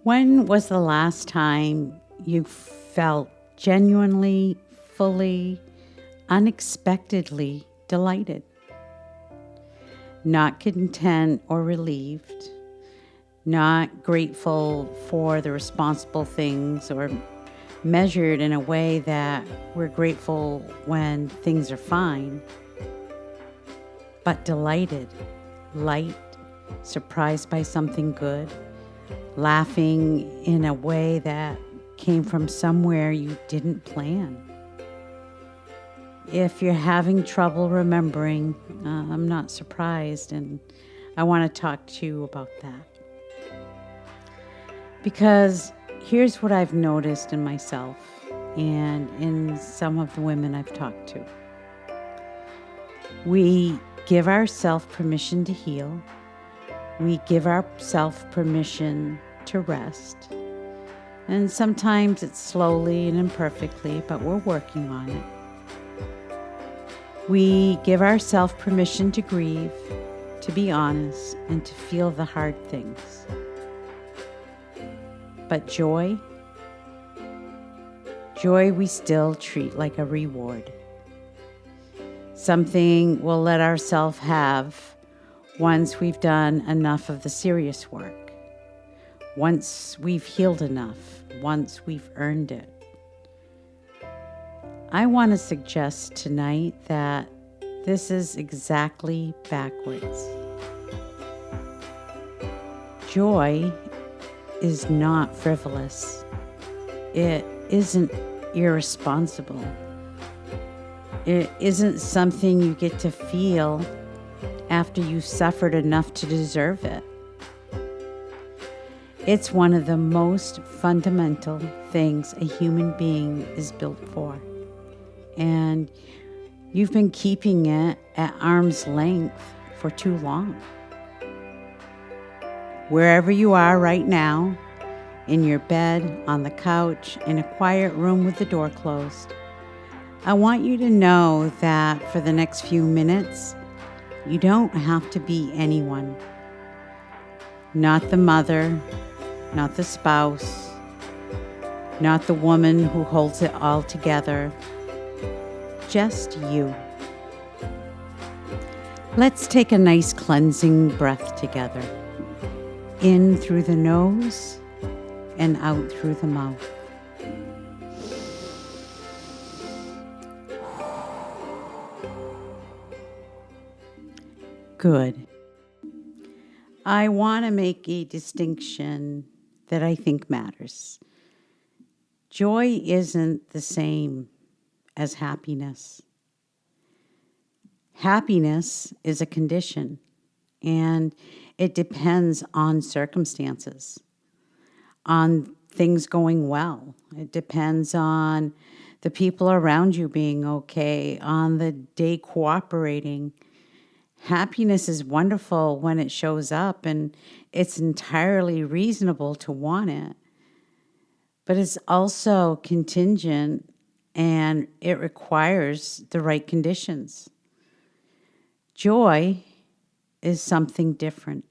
When was the last time you felt genuinely, fully, unexpectedly delighted? Not content or relieved, not grateful for the responsible things or measured in a way that we're grateful when things are fine, but delighted, light, surprised by something good, laughing in a way that came from somewhere you didn't plan. If you're having trouble remembering, I'm not surprised, and I want to talk to you about that. Because here's what I've noticed in myself and in some of the women I've talked to. We give ourselves permission to heal. We give ourselves permission to rest. And sometimes it's slowly and imperfectly, but we're working on it. We give ourselves permission to grieve, to be honest, and to feel the hard things. But joy we still treat like a reward. Something we'll let ourselves have once we've done enough of the serious work. Once we've healed enough. Once we've earned it. I want to suggest tonight that this is exactly backwards. Joy is not frivolous. It isn't irresponsible. It isn't something you get to feel after you've suffered enough to deserve it. It's one of the most fundamental things a human being is built for. And you've been keeping it at arm's length for too long. Wherever you are right now, in your bed, on the couch, in a quiet room with the door closed, I want you to know that for the next few minutes, you don't have to be anyone. Not the mother, not the spouse, not the woman who holds it all together. Just you. Let's take a nice cleansing breath together. In through the nose and out through the mouth. Good. I want to make a distinction that I think matters. Joy isn't the same as happiness. Happiness is a condition, and it depends on circumstances, on things going well. It depends on the people around you being okay, on the day cooperating. Happiness is wonderful when it shows up, and it's entirely reasonable to want it. But it's also contingent, and it requires the right conditions. Joy is something different.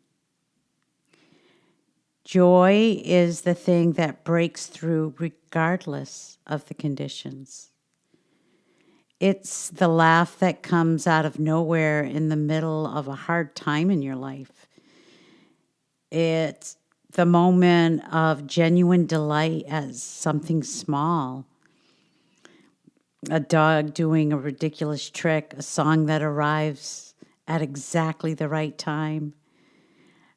Joy is the thing that breaks through regardless of the conditions. It's the laugh that comes out of nowhere in the middle of a hard time in your life. It's the moment of genuine delight at something small. A dog doing a ridiculous trick, a song that arrives at exactly the right time,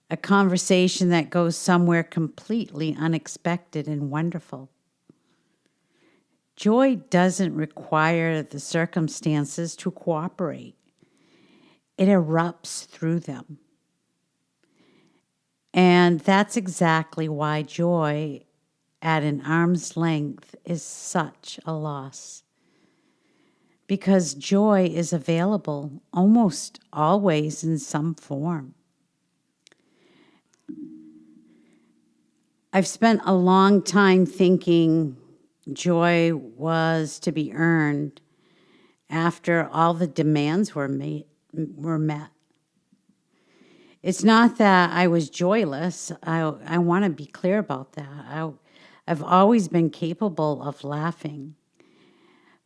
a conversation that goes somewhere completely unexpected and wonderful. Joy doesn't require the circumstances to cooperate. It erupts through them. And that's exactly why joy at an arm's length is such a loss. Because joy is available almost always in some form. I've spent a long time thinking joy was to be earned after all the demands were met. It's not that I was joyless. I want to be clear about that. I've always been capable of laughing,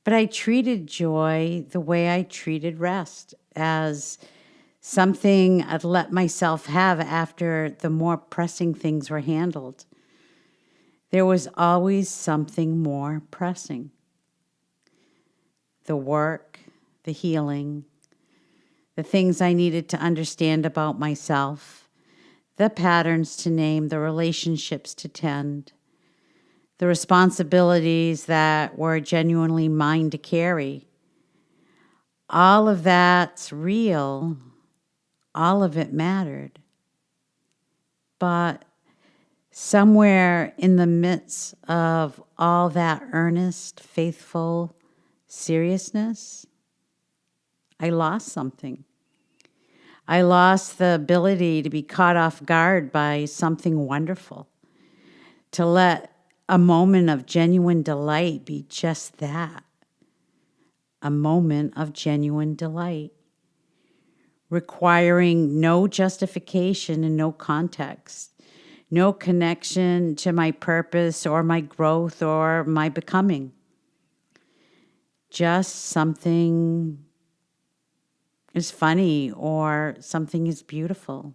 but I treated joy the way I treated rest, as something I'd let myself have after the more pressing things were handled. There was always something more pressing: the work, the healing, the things I needed to understand about myself, the patterns to name, the relationships to tend, the responsibilities that were genuinely mine to carry. All of that's real. All of it mattered. But somewhere in the midst of all that earnest, faithful seriousness, I lost something. I lost the ability to be caught off guard by something wonderful, to let a moment of genuine delight be just that, a moment of genuine delight, requiring no justification and no context, no connection to my purpose or my growth or my becoming. Just something is funny or something is beautiful.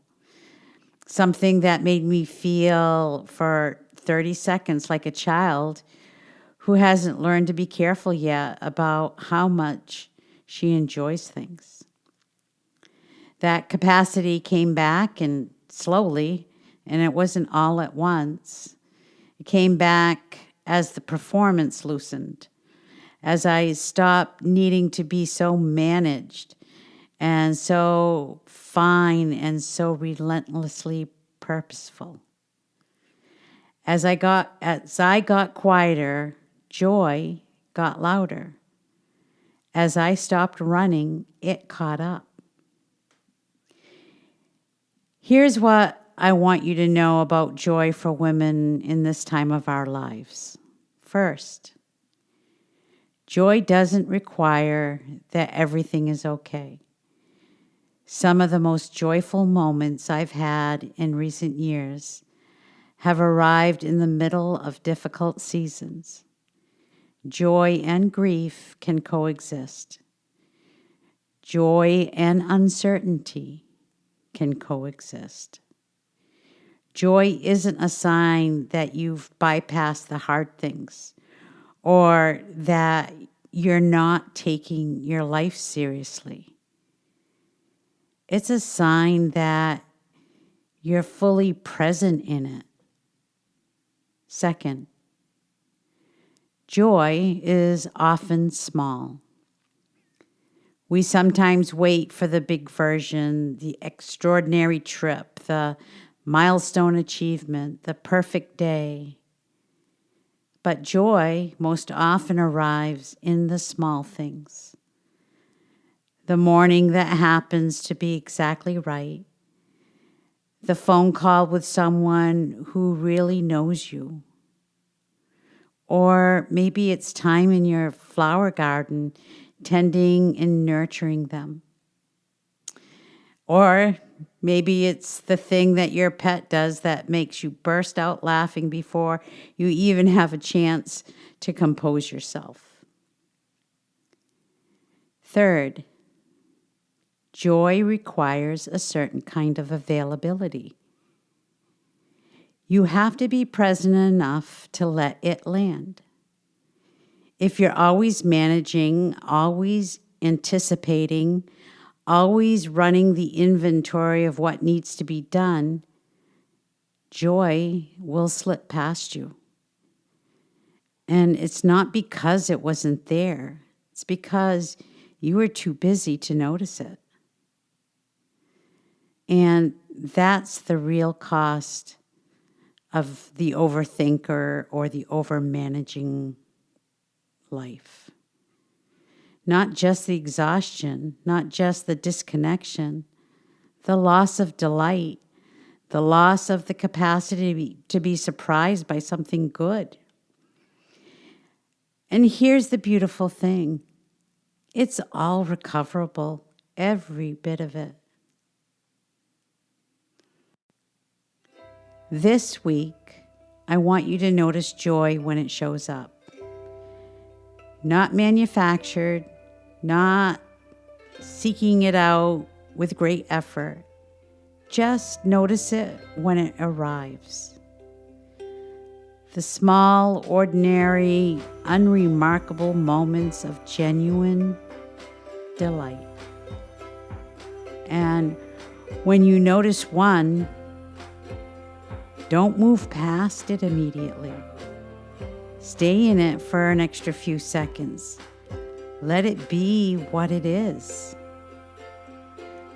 Something that made me feel for 30 seconds like a child who hasn't learned to be careful yet about how much she enjoys things. That capacity came back, and slowly, and it wasn't all at once. It came back as the performance loosened, as I stopped needing to be so managed and so fine and so relentlessly purposeful. As I got quieter, joy got louder. As I stopped running, it caught up. Here's what I want you to know about joy for women in this time of our lives. First, joy doesn't require that everything is okay. Some of the most joyful moments I've had in recent years have arrived in the middle of difficult seasons. Joy and grief can coexist. Joy and uncertainty can coexist. Joy isn't a sign that you've bypassed the hard things or that you're not taking your life seriously. It's a sign that you're fully present in it. Second, joy is often small. We sometimes wait for the big version, the extraordinary trip, the milestone achievement, the perfect day. But joy most often arrives in the small things. The morning that happens to be exactly right. The phone call with someone who really knows you. Or maybe it's time in your flower garden, tending and nurturing them. Or maybe it's the thing that your pet does that makes you burst out laughing before you even have a chance to compose yourself. Third, joy requires a certain kind of availability. You have to be present enough to let it land. If you're always managing, always anticipating, always running the inventory of what needs to be done, joy will slip past you. And it's not because it wasn't there. It's because you were too busy to notice it. And that's the real cost of the overthinker or the overmanaging life. Not just the exhaustion, not just the disconnection, the loss of delight, the loss of the capacity to be surprised by something good. And here's the beautiful thing. It's all recoverable, every bit of it. This week, I want you to notice joy when it shows up. Not manufactured, not seeking it out with great effort. Just notice it when it arrives. The small, ordinary, unremarkable moments of genuine delight. And when you notice one, don't move past it immediately. Stay in it for an extra few seconds. Let it be what it is.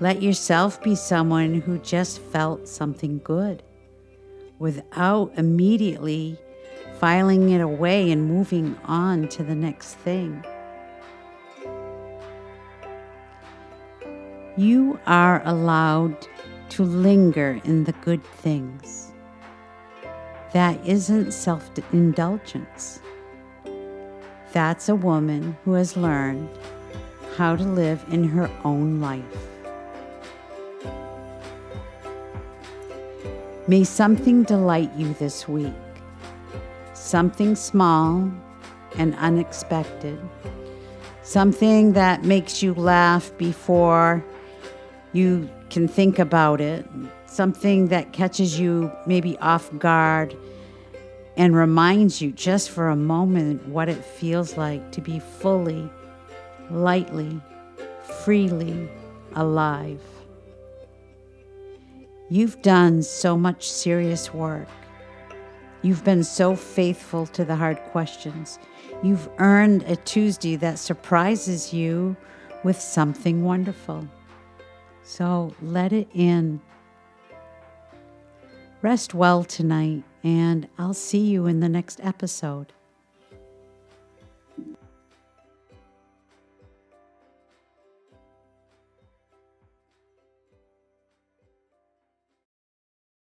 Let yourself be someone who just felt something good without immediately filing it away and moving on to the next thing. You are allowed to linger in the good things. That isn't self-indulgence. That's a woman who has learned how to live in her own life. May something delight you this week. Something small and unexpected. Something that makes you laugh before you can think about it. Something that catches you maybe off guard and reminds you just for a moment what it feels like to be fully, lightly, freely alive. You've done so much serious work. You've been so faithful to the hard questions. You've earned a Tuesday that surprises you with something wonderful. So let it in. Rest well tonight, and I'll see you in the next episode.